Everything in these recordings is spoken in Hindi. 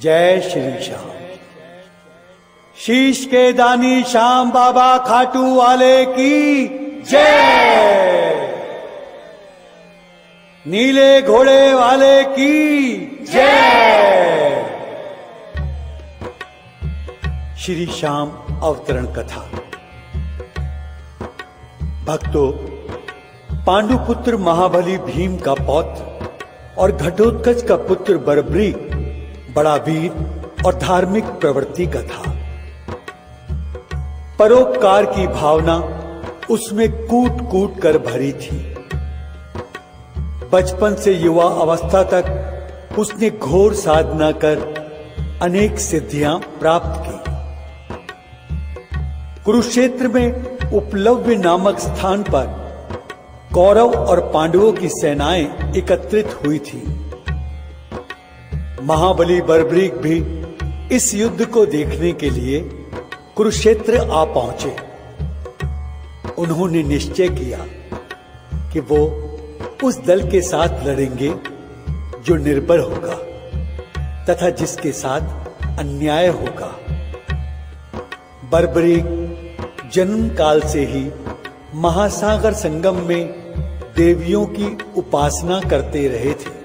जय श्री श्याम। शीश के दानी श्याम बाबा खाटू वाले की जय। नीले घोड़े वाले की जय। श्री श्याम अवतरण कथा। भक्तों, पांडुपुत्र महाबली भीम का पौत्र और घटोत्कच का पुत्र बर्बरीक बड़ा वीर और धार्मिक प्रवृत्ति का था। परोपकार की भावना उसमें कूट कूट कर भरी थी। बचपन से युवा अवस्था तक उसने घोर साधना कर अनेक सिद्धियां प्राप्त की। कुरुक्षेत्र में उपलव्य नामक स्थान पर कौरव और पांडवों की सेनाएं एकत्रित हुई थी। महाबली बर्बरीक भी इस युद्ध को देखने के लिए कुरुक्षेत्र आ पहुंचे। उन्होंने निश्चय किया कि वो उस दल के साथ लड़ेंगे जो निर्बल होगा तथा जिसके साथ अन्याय होगा। बर्बरीक जन्म काल से ही महासागर संगम में देवियों की उपासना करते रहे थे,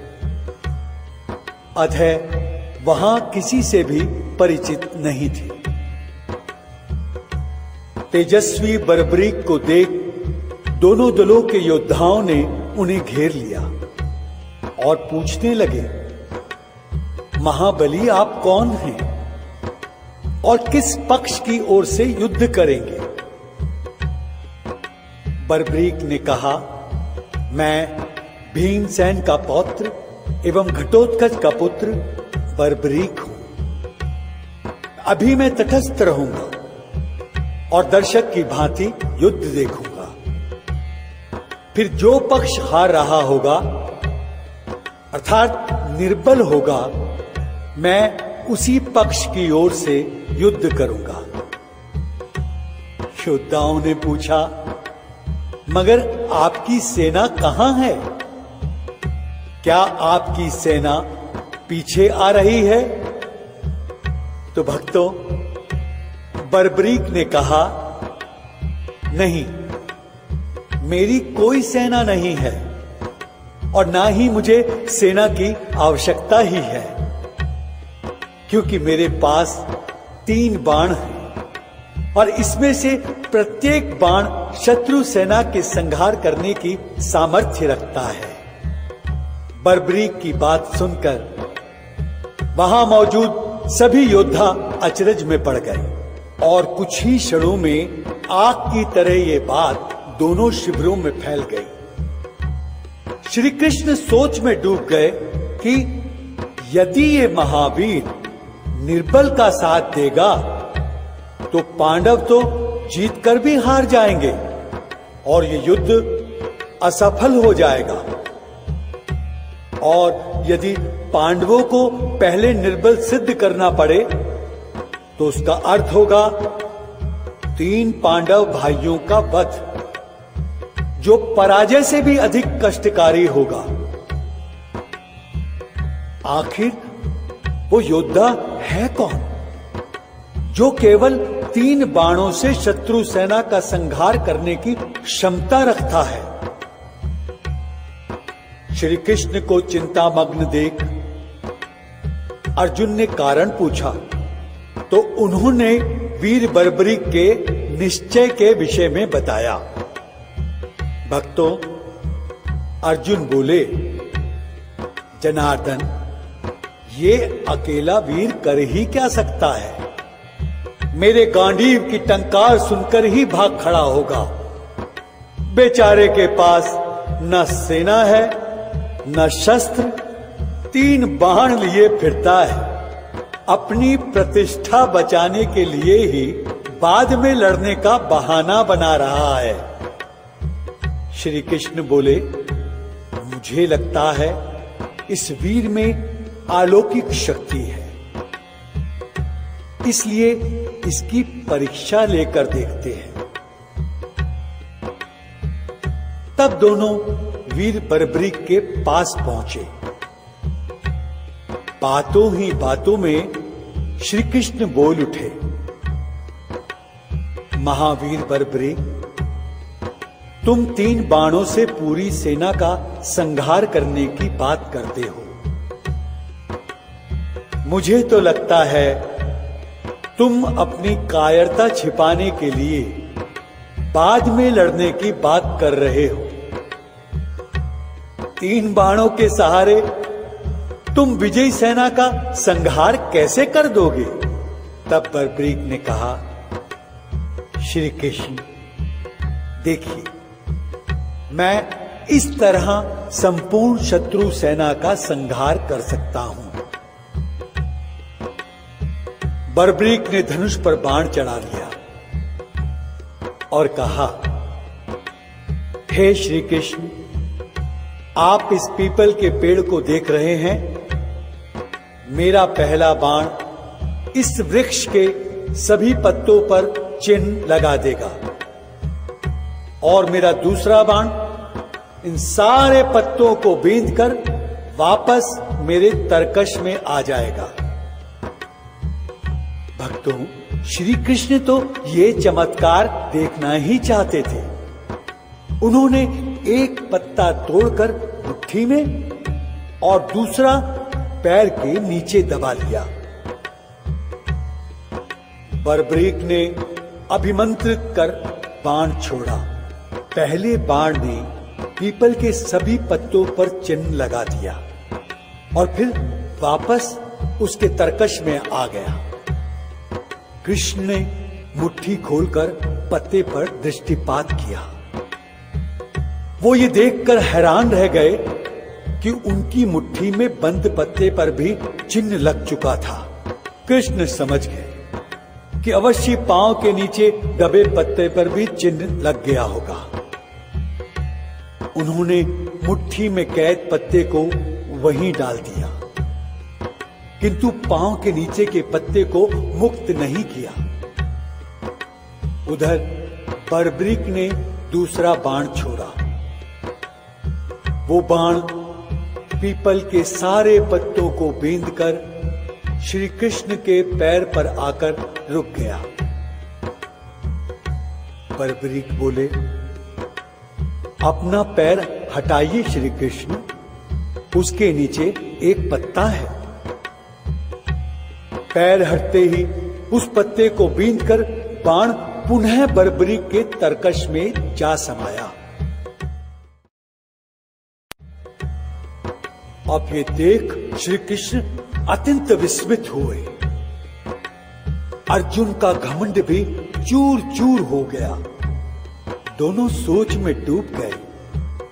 अतः वहां किसी से भी परिचित नहीं थे। तेजस्वी बर्बरीक को देख दोनों दलों के योद्धाओं ने उन्हें घेर लिया और पूछने लगे, महाबली आप कौन हैं और किस पक्ष की ओर से युद्ध करेंगे? बर्बरीक ने कहा, मैं भीमसेन का पौत्र एवं घटोत्कच का पुत्र बर्बरीक हूं। अभी मैं तटस्थ रहूंगा और दर्शक की भांति युद्ध देखूंगा। फिर जो पक्ष हार रहा होगा अर्थात निर्बल होगा, मैं उसी पक्ष की ओर से युद्ध करूंगा। योद्धाओं ने पूछा, मगर आपकी सेना कहां है? क्या आपकी सेना पीछे आ रही है? तो भक्तों, बर्बरीक ने कहा, नहीं, मेरी कोई सेना नहीं है और ना ही मुझे सेना की आवश्यकता ही है, क्योंकि मेरे पास 3 बाण हैं और इसमें से प्रत्येक बाण शत्रु सेना के संहार करने की सामर्थ्य रखता है। बर्बरीक की बात सुनकर वहां मौजूद सभी योद्धा अचरज में पड़ गए और कुछ ही क्षणों में आग की तरह ये बात दोनों शिविरों में फैल गई। श्री कृष्ण सोच में डूब गए कि यदि ये महावीर निर्बल का साथ देगा तो पांडव तो जीतकर भी हार जाएंगे और ये युद्ध असफल हो जाएगा, और यदि पांडवों को पहले निर्बल सिद्ध करना पड़े तो उसका अर्थ होगा 3 पांडव भाइयों का वध, जो पराजय से भी अधिक कष्टकारी होगा। आखिर वो योद्धा है कौन जो केवल 3 बाणों से शत्रु सेना का संहार करने की क्षमता रखता है? श्री कृष्ण को चिंतामग्न देख अर्जुन ने कारण पूछा, तो उन्होंने वीर बर्बरीक के निश्चय के विषय में बताया। भक्तों, अर्जुन बोले, जनार्दन, ये अकेला वीर कर ही क्या सकता है? मेरे गांडीव की टंकार सुनकर ही भाग खड़ा होगा। बेचारे के पास न सेना है न शस्त्र, 3 बाण लिए फिरता है। अपनी प्रतिष्ठा बचाने के लिए ही बाद में लड़ने का बहाना बना रहा है। श्री कृष्ण बोले, मुझे लगता है इस वीर में अलौकिक शक्ति है, इसलिए इसकी परीक्षा लेकर देखते हैं। तब दोनों वीर बर्बरीक के पास पहुंचे। बातों ही बातों में श्री कृष्ण बोल उठे, महावीर बर्बरीक, तुम 3 बाणों से पूरी सेना का संहार करने की बात करते हो। मुझे तो लगता है तुम अपनी कायरता छिपाने के लिए बाद में लड़ने की बात कर रहे हो। 3 बाणों के सहारे तुम विजयी सेना का संहार कैसे कर दोगे? तब बर्बरीक ने कहा, श्री कृष्ण, देखिए, मैं इस तरह संपूर्ण शत्रु सेना का संहार कर सकता हूं। बर्बरीक ने धनुष पर बाण चढ़ा लिया और कहा, हे श्री कृष्ण, आप इस पीपल के पेड़ को देख रहे हैं। मेरा पहला बाण इस वृक्ष के सभी पत्तों पर चिन्ह लगा देगा और मेरा दूसरा बाण इन सारे पत्तों को बींधकर वापस मेरे तरकश में आ जाएगा। भक्तों, श्री कृष्ण तो ये चमत्कार देखना ही चाहते थे। उन्होंने एक पत्ता तोड़कर मुट्ठी में और दूसरा पैर के नीचे दबा लिया। बर्बरीक ने अभिमंत्रित कर बाण छोड़ा। पहले बाण ने पीपल के सभी पत्तों पर चिन्ह लगा दिया और फिर वापस उसके तरकश में आ गया। कृष्ण ने मुट्ठी खोलकर पत्ते पर दृष्टिपात किया। वो ये देखकर हैरान रह गए कि उनकी मुट्ठी में बंद पत्ते पर भी चिन्ह लग चुका था। कृष्ण समझ गए कि अवश्य पांव के नीचे दबे पत्ते पर भी चिन्ह लग गया होगा। उन्होंने मुट्ठी में कैद पत्ते को वहीं डाल दिया, किंतु पांव के नीचे के पत्ते को मुक्त नहीं किया। उधर बर्बरीक ने दूसरा बाण छोड़ा। वो बाण पीपल के सारे पत्तों को बींधकर श्री कृष्ण के पैर पर आकर रुक गया। बर्बरीक बोले, अपना पैर हटाइए श्री कृष्ण, उसके नीचे एक पत्ता है। पैर हटते ही उस पत्ते को बींधकर बाण पुनः बर्बरीक के तरकश में जा समाया। अब ये देख श्री कृष्ण अत्यंत विस्मित हुए। अर्जुन का घमंड भी चूर चूर हो गया। दोनों सोच में डूब गए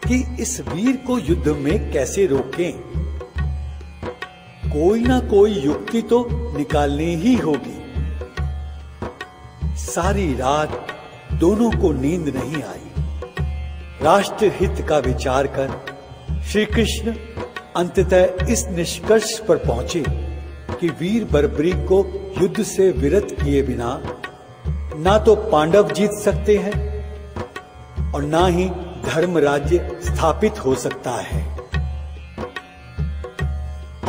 कि इस वीर को युद्ध में कैसे रोकें। कोई ना कोई युक्ति तो निकालनी ही होगी। सारी रात दोनों को नींद नहीं आई। राष्ट्र हित का विचार कर श्री कृष्ण अंततः इस निष्कर्ष पर पहुंचे कि वीर बर्बरीक को युद्ध से विरत किए बिना ना तो पांडव जीत सकते हैं और ना ही धर्म राज्य स्थापित हो सकता है।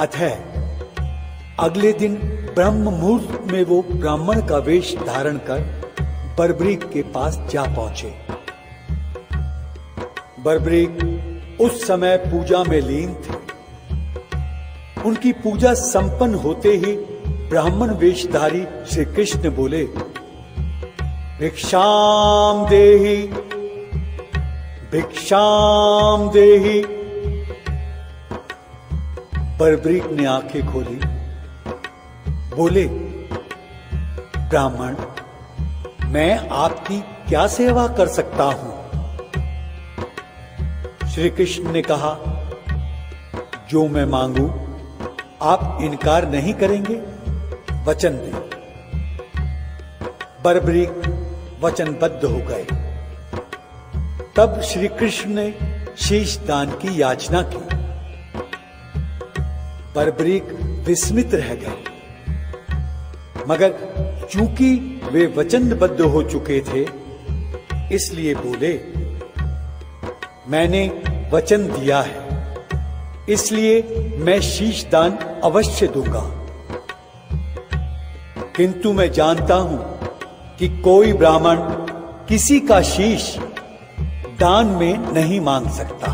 अतः अगले दिन ब्रह्म मुहूर्त में वो ब्राह्मण का वेश धारण कर बर्बरीक के पास जा पहुंचे। बर्बरीक उस समय पूजा में लीन थे। उनकी पूजा संपन्न होते ही ब्राह्मण वेशधारी श्री कृष्ण बोले, भिक्षाम देहि, भिक्षाम देहि। बर्बरीक ने आंखें खोली, बोले, ब्राह्मण, मैं आपकी क्या सेवा कर सकता हूं? श्री कृष्ण ने कहा, जो मैं मांगू आप इनकार नहीं करेंगे, वचन दें। बर्बरीक वचनबद्ध हो गए। तब श्री कृष्ण ने शीश दान की याचना की। बर्बरीक विस्मित रह गए, मगर चूंकि वे वचनबद्ध हो चुके थे, इसलिए बोले, मैंने वचन दिया है, इसलिए मैं शीश दान अवश्य दूंगा, किंतु मैं जानता हूं कि कोई ब्राह्मण किसी का शीश दान में नहीं मांग सकता।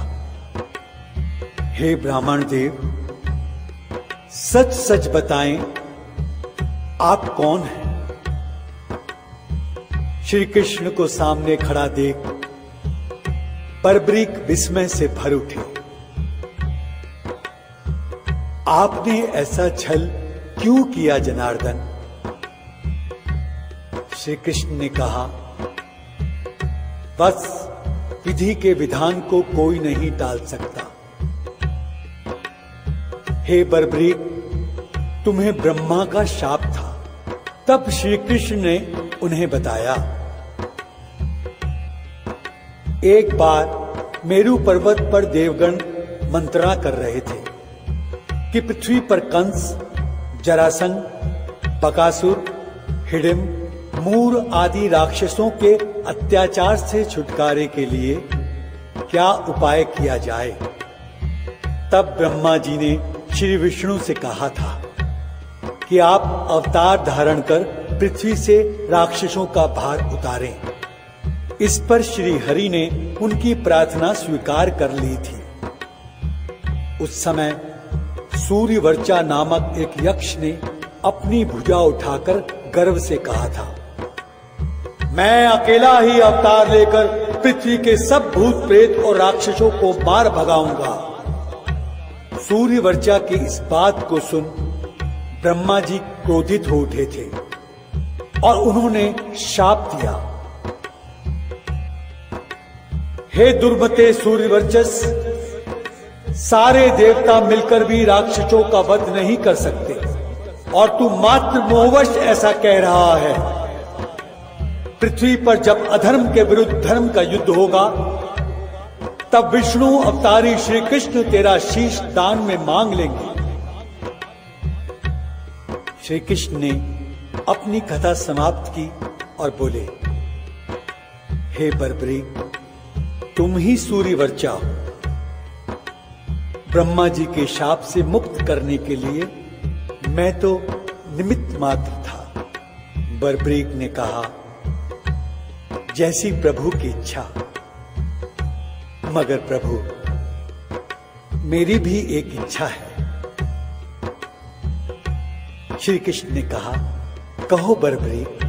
हे ब्राह्मण देव, सच सच बताएं, आप कौन हैं? श्री कृष्ण को सामने खड़ा देख बर्बरीक विस्मय से भर उठे। आपने ऐसा छल क्यों किया जनार्दन? श्री कृष्ण ने कहा, बस विधि के विधान को कोई नहीं टाल सकता। हे बर्बरीक, तुम्हें ब्रह्मा का शाप था। तब श्री कृष्ण ने उन्हें बताया, एक बार मेरु पर्वत पर देवगण मंत्रणा कर रहे थे कि पृथ्वी पर कंस, जरासंध, बकासुर, हिडिंब, मूर आदि राक्षसों के अत्याचार से छुटकारे के लिए क्या उपाय किया जाए। तब ब्रह्मा जी ने श्री विष्णु से कहा था कि आप अवतार धारण कर पृथ्वी से राक्षसों का भार उतारें। इस पर श्री हरि ने उनकी प्रार्थना स्वीकार कर ली थी। उस समय सूर्यवर्चा नामक एक यक्ष ने अपनी भुजा उठाकर गर्व से कहा था, मैं अकेला ही अवतार लेकर पृथ्वी के सब भूत प्रेत और राक्षसों को मार भगाऊंगा। सूर्यवर्चा की इस बात को सुन ब्रह्मा जी क्रोधित हो उठे थे और उन्होंने शाप दिया, हे दुर्मते सूर्यवर्चस, सारे देवता मिलकर भी राक्षसों का वध नहीं कर सकते और तू मात्र मोहवश ऐसा कह रहा है। पृथ्वी पर जब अधर्म के विरुद्ध धर्म का युद्ध होगा, तब विष्णु अवतारी श्री कृष्ण तेरा शीश दान में मांग लेंगे। श्री कृष्ण ने अपनी कथा समाप्त की और बोले, हे बर्बरीक, तुम ही सूर्यवर्चा हो। ब्रह्मा जी के शाप से मुक्त करने के लिए मैं तो निमित्त मात्र था। बर्बरीक ने कहा, जैसी प्रभु की इच्छा। मगर प्रभु, मेरी भी एक इच्छा है। श्री कृष्ण ने कहा, कहो बर्बरीक।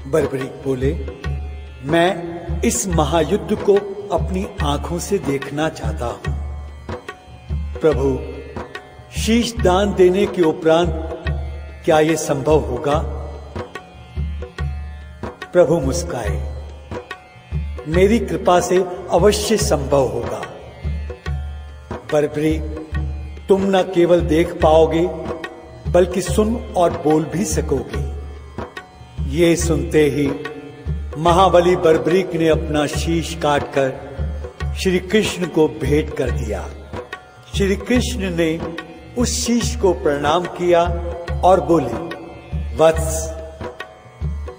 बर्बरीक बोले, मैं इस महायुद्ध को अपनी आंखों से देखना चाहता हूं। प्रभु, शीश दान देने के उपरांत क्या यह संभव होगा? प्रभु मुस्काए, मेरी कृपा से अवश्य संभव होगा। बर्बरीक, तुम न केवल देख पाओगे बल्कि सुन और बोल भी सकोगे। ये सुनते ही महाबली बर्बरीक ने अपना शीश काटकर श्री कृष्ण को भेंट कर दिया। श्री कृष्ण ने उस शीश को प्रणाम किया और बोले, वत्स,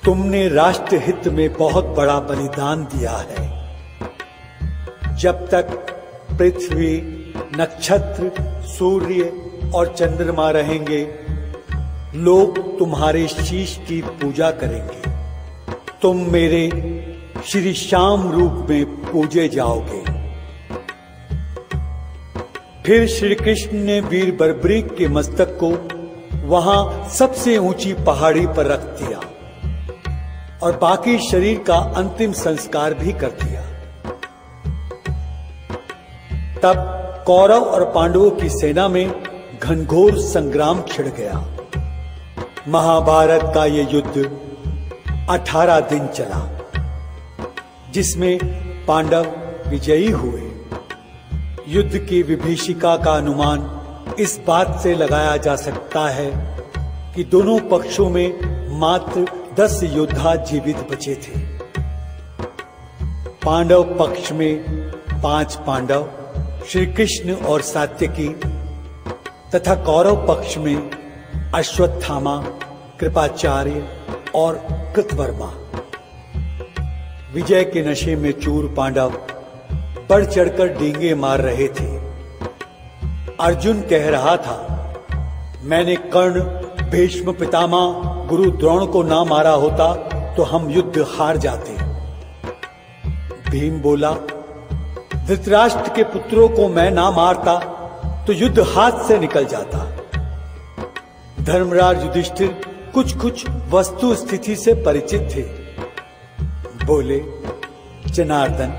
तुमने राष्ट्र हित में बहुत बड़ा बलिदान दिया है। जब तक पृथ्वी, नक्षत्र, सूर्य और चंद्रमा रहेंगे, लोग तुम्हारे शीश की पूजा करेंगे। तुम मेरे श्री श्याम रूप में पूजे जाओगे। फिर श्री कृष्ण ने वीर बर्बरीक के मस्तक को वहां सबसे ऊंची पहाड़ी पर रख दिया और बाकी शरीर का अंतिम संस्कार भी कर दिया। तब कौरव और पांडवों की सेना में घनघोर संग्राम छिड़ गया। महाभारत का यह युद्ध 18 दिन चला, जिसमें पांडव विजयी हुए। युद्ध की विभीषिका का अनुमान इस बात से लगाया जा सकता है कि दोनों पक्षों में मात्र 10 योद्धा जीवित बचे थे। पांडव पक्ष में 5 पांडव, श्री कृष्ण और सात्यकी, तथा कौरव पक्ष में अश्वत्थामा, कृपाचार्य और कृतवर्मा। विजय के नशे में चूर पांडव बढ़ चढ़कर डींगे मार रहे थे। अर्जुन कह रहा था, मैंने कर्ण, भीष्म पितामह, गुरु द्रोण को ना मारा होता तो हम युद्ध हार जाते। भीम बोला, धृतराष्ट्र के पुत्रों को मैं ना मारता तो युद्ध हाथ से निकल जाता। धर्मराज युधिष्ठिर कुछ कुछ वस्तु स्थिति से परिचित थे। बोले, जनार्दन,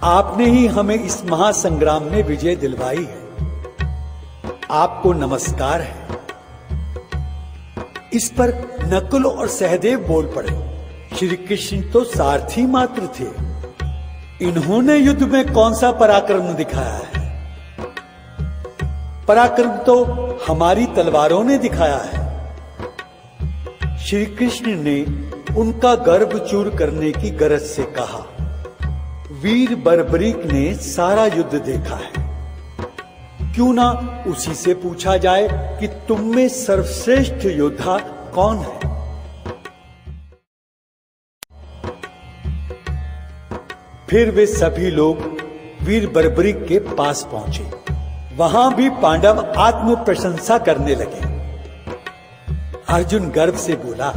आपने ही हमें इस महासंग्राम में विजय दिलवाई है, आपको नमस्कार है। इस पर नकुल और सहदेव बोल पड़े, श्री कृष्ण तो सारथी मात्र थे, इन्होंने युद्ध में कौन सा पराक्रम दिखाया है? पराक्रम तो हमारी तलवारों ने दिखाया है। श्री कृष्ण ने उनका गर्व चूर करने की गरज से कहा, वीर बर्बरीक ने सारा युद्ध देखा है, क्यों ना उसी से पूछा जाए कि तुम में सर्वश्रेष्ठ योद्धा कौन है? फिर वे सभी लोग वीर बर्बरीक के पास पहुंचे। वहां भी पांडव आत्म प्रशंसा करने लगे। अर्जुन गर्व से बोला,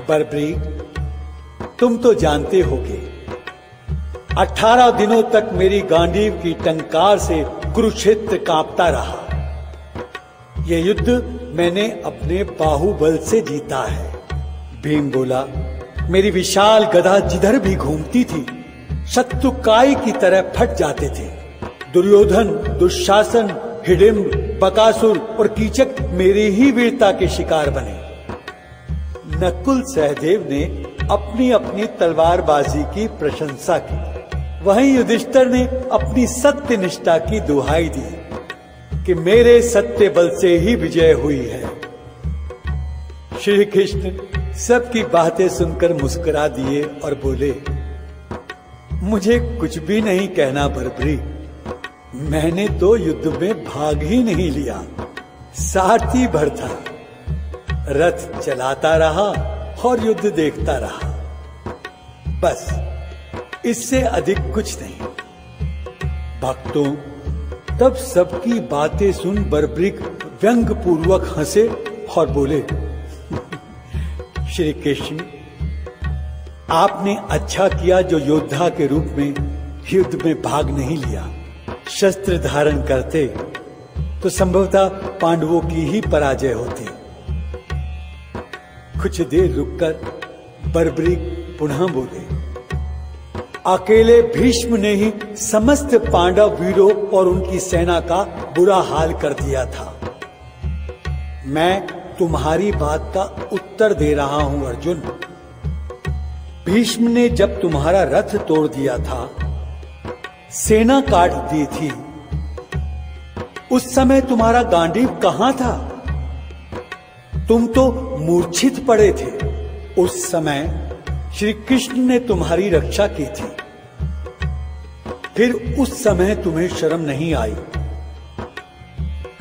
बर्बरीक, तुम तो जानते होगे 18 दिनों तक मेरी गांडीव की टंकार से कुरुक्षेत्र कांपता रहा। यह युद्ध मैंने अपने बाहुबल से जीता है। भीम बोला, मेरी विशाल गदा जिधर भी घूमती थी शत्रु काय की तरह फट जाते थे। दुर्योधन, दुशासन, हिडिंब, बकासुर और कीचक मेरी ही वीरता के शिकार बने। नकुल सहदेव ने अपनी अपनी तलवारबाजी की प्रशंसा की। वहीं युधिष्ठिर ने अपनी सत्य निष्ठा की दुहाई दी कि मेरे सत्य बल से ही विजय हुई है। श्री कृष्ण सबकी बातें सुनकर मुस्कुरा दिए और बोले, मुझे कुछ भी नहीं कहना बर्बरी, मैंने तो युद्ध में भाग ही नहीं लिया, सारथी भर था, रथ चलाता रहा और युद्ध देखता रहा, बस इससे अधिक कुछ नहीं। भक्तों, तब सबकी बातें सुन बर्बरीक व्यंग पूर्वक हंसे और बोले, श्री कृष्ण, आपने अच्छा किया जो योद्धा के रूप में युद्ध में भाग नहीं लिया। शस्त्र धारण करते तो संभवतः पांडवों की ही पराजय होती। कुछ देर रुककर बर्बरीक पुनः बोले, अकेले भीष्म ने ही समस्त पांडव वीरों और उनकी सेना का बुरा हाल कर दिया था। मैं तुम्हारी बात का उत्तर दे रहा हूं अर्जुन। भीष्म ने जब तुम्हारा रथ तोड़ दिया था, सेना काट दी थी, उस समय तुम्हारा गांडीव कहां था? तुम तो मूर्छित पड़े थे। उस समय श्री कृष्ण ने तुम्हारी रक्षा की थी। फिर उस समय तुम्हें शर्म नहीं आई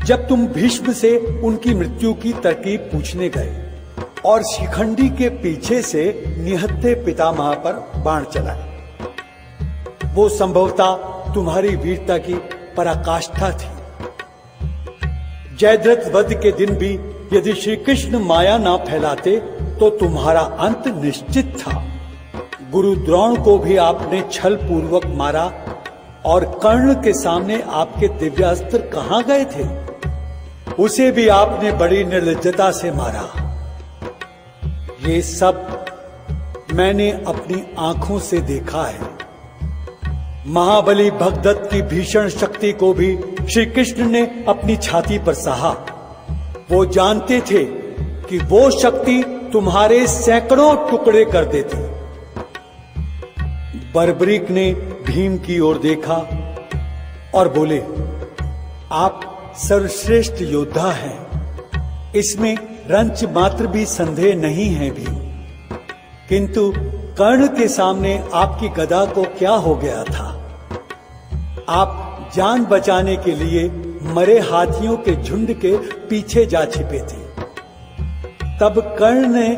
जब तुम भीष्म से उनकी मृत्यु की तरकीब पूछने गए और शिखंडी के पीछे से निहत्थे पितामह पर बाण चलाए। वो संभवतः तुम्हारी वीरता की पराकाष्ठा थी। जयद्रथ वध के दिन भी यदि श्री कृष्ण माया ना फैलाते तो तुम्हारा अंत निश्चित था। गुरु द्रोण को भी आपने छल पूर्वक मारा और कर्ण के सामने आपके दिव्यास्त्र कहां गए थे? उसे भी आपने बड़ी निर्लज्जता से मारा। ये सब मैंने अपनी आंखों से देखा है। महाबली भगदत्त की भीषण शक्ति को भी श्री कृष्ण ने अपनी छाती पर सहा। वो जानते थे कि वो शक्ति तुम्हारे सैकड़ों टुकड़े कर देती। बर्बरीक ने भीम की ओर देखा और बोले, आप सर्वश्रेष्ठ योद्धा हैं, इसमें रंच मात्र भी संदेह नहीं है भी। किंतु कर्ण के सामने आपकी गदा को क्या हो गया था? आप जान बचाने के लिए मरे हाथियों के झुंड के पीछे जा छिपे थे। तब कर्ण ने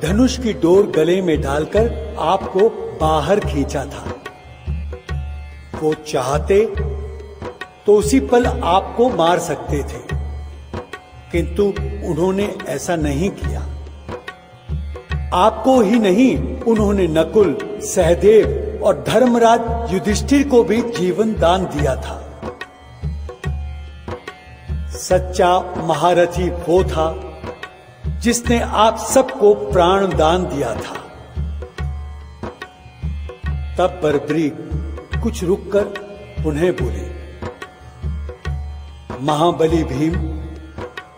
धनुष की डोर गले में डालकर आपको बाहर खींचा था। वो चाहते तो उसी पल आपको मार सकते थे, किंतु उन्होंने ऐसा नहीं किया। आपको ही नहीं, उन्होंने नकुल, सहदेव और धर्मराज युधिष्ठिर को भी जीवन दान दिया था। सच्चा महारथी वो था जिसने आप सबको प्राण दान दिया था। तब बर्बरीक कुछ रुककर पुनः बोले, महाबली भीम,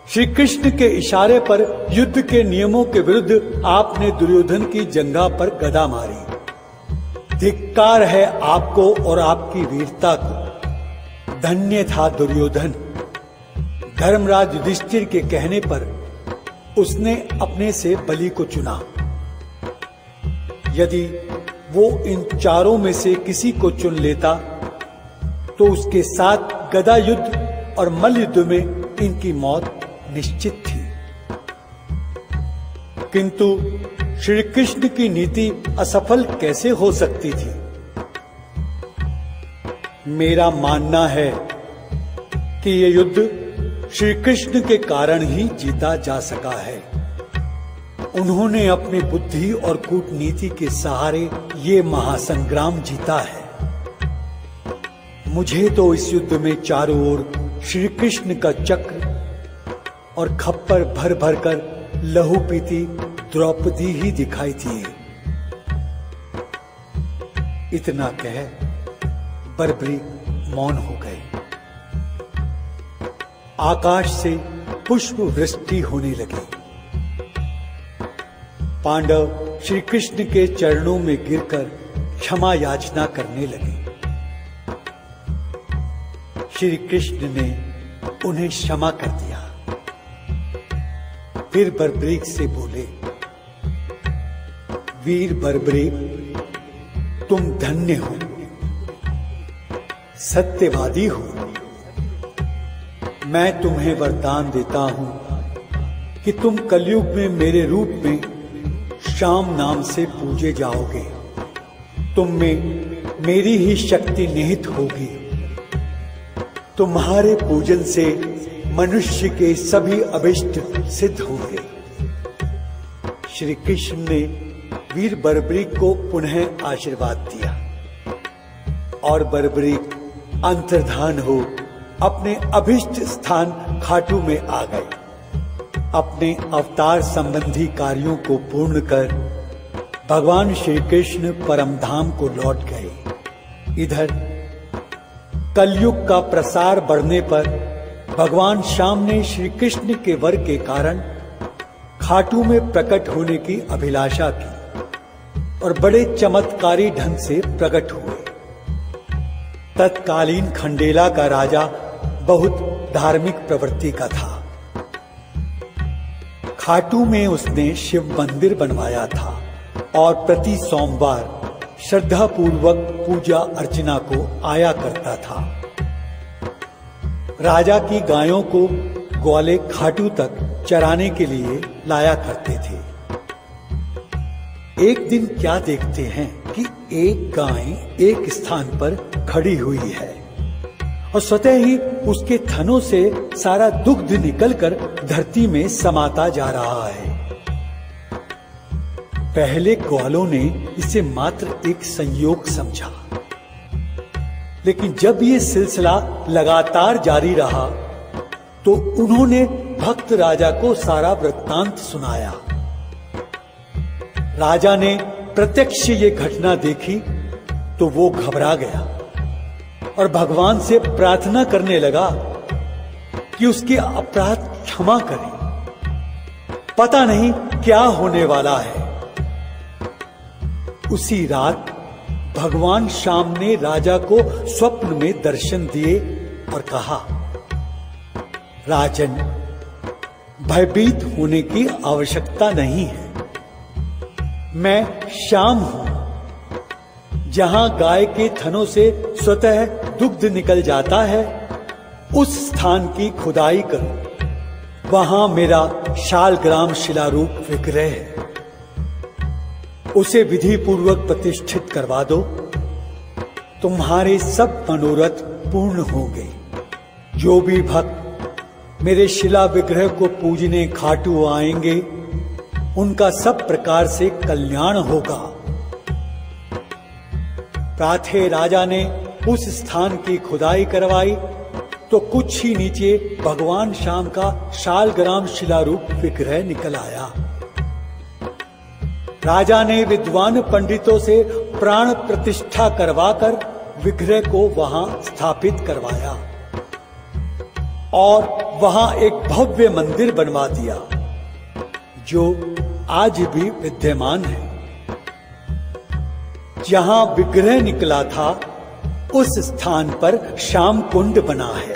श्री कृष्ण के इशारे पर युद्ध के नियमों के विरुद्ध आपने दुर्योधन की जंघा पर गदा मारी। धिक्कार है आपको और आपकी वीरता को। धन्य था दुर्योधन। धर्मराज युधिष्ठिर के कहने पर उसने अपने से बलि को चुना। यदि वो इन चारों में से किसी को चुन लेता तो उसके साथ गदा युद्ध और मल्ल युद्ध में इनकी मौत निश्चित थी। किंतु श्री कृष्ण की नीति असफल कैसे हो सकती थी? मेरा मानना है कि यह युद्ध श्री कृष्ण के कारण ही जीता जा सका है। उन्होंने अपनी बुद्धि और कूटनीति के सहारे ये महासंग्राम जीता है। मुझे तो इस युद्ध में चारों ओर श्री कृष्ण का चक्र और खप्पर भर भर कर लहू पीती द्रौपदी ही दिखाई थी। इतना कह बर्बरीक मौन हो गए। आकाश से पुष्प वृष्टि होने लगी। पांडव श्री कृष्ण के चरणों में गिरकर क्षमा याचना करने लगे। श्री कृष्ण ने उन्हें क्षमा कर दिया। फिर बर्बरीक से बोले, वीर बर्बरीक, तुम धन्य हो, सत्यवादी हो। मैं तुम्हें वरदान देता हूं कि तुम कलयुग में मेरे रूप में श्याम नाम से पूजे जाओगे। तुम में मेरी ही शक्ति निहित होगी। तुम्हारे पूजन से मनुष्य के सभी अभिष्ट सिद्ध होंगे। श्री कृष्ण ने वीर बर्बरीक को पुनः आशीर्वाद दिया और बर्बरीक अंतर्धान हो अपने अभिष्ट स्थान खाटू में आ गए। अपने अवतार संबंधी कार्यों को पूर्ण कर भगवान श्री कृष्ण परमधाम को लौट गए। इधर कलयुग का प्रसार बढ़ने पर भगवान श्याम ने श्री कृष्ण के वर के कारण खाटू में प्रकट होने की अभिलाषा की और बड़े चमत्कारी ढंग से प्रकट हुए। तत्कालीन खंडेला का राजा बहुत धार्मिक प्रवृत्ति का था। खाटू में उसने शिव मंदिर बनवाया था और प्रति सोमवार श्रद्धा पूर्वक पूजा अर्चना को आया करता था। राजा की गायों को ग्वाले खाटू तक चराने के लिए लाया करते थे। एक दिन क्या देखते हैं कि एक गाय एक स्थान पर खड़ी हुई है और स्वतः ही उसके थनों से सारा दुग्ध निकलकर धरती में समाता जा रहा है। पहले ग्वालों ने इसे मात्र एक संयोग समझा, लेकिन जब ये सिलसिला लगातार जारी रहा तो उन्होंने भक्त राजा को सारा वृत्तांत सुनाया। राजा ने प्रत्यक्ष ये घटना देखी तो वो घबरा गया और भगवान से प्रार्थना करने लगा कि उसके अपराध क्षमा करें। पता नहीं क्या होने वाला है। उसी रात भगवान श्याम ने राजा को स्वप्न में दर्शन दिए और कहा, राजन, भयभीत होने की आवश्यकता नहीं है। मैं श्याम हूं। जहां गाय के थनों से स्वतः दुग्ध निकल जाता है, उस स्थान की खुदाई करो। वहां मेरा शालग्राम शिलारूप विग्रह है। उसे विधि पूर्वक प्रतिष्ठित करवा दो। तुम्हारे सब मनोरथ पूर्ण होंगे। जो भी भक्त मेरे शिला विग्रह को पूजने खाटू आएंगे, उनका सब प्रकार से कल्याण होगा। प्राथे राजा ने उस स्थान की खुदाई करवाई तो कुछ ही नीचे भगवान श्याम का शालग्राम शिलारूप विग्रह निकल आया। राजा ने विद्वान पंडितों से प्राण प्रतिष्ठा करवाकर विग्रह को वहां स्थापित करवाया और वहां एक भव्य मंदिर बनवा दिया, जो आज भी विद्यमान है। जहां विग्रह निकला था, उस स्थान पर श्याम कुंड बना है,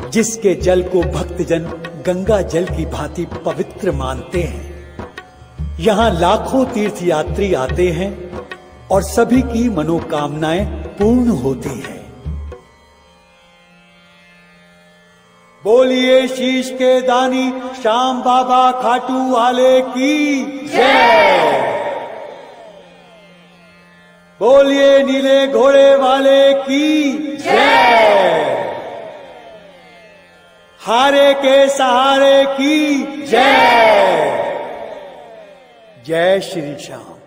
जिसके जल को भक्तजन गंगा जल की भांति पवित्र मानते हैं। यहां लाखों तीर्थयात्री आते हैं और सभी की मनोकामनाएं पूर्ण होती हैं। बोलिए शीश के दानी श्याम बाबा खाटू वाले की जय। बोलिए नीले घोड़े वाले की जय। हारे के सहारे की जय। जय श्री श्याम।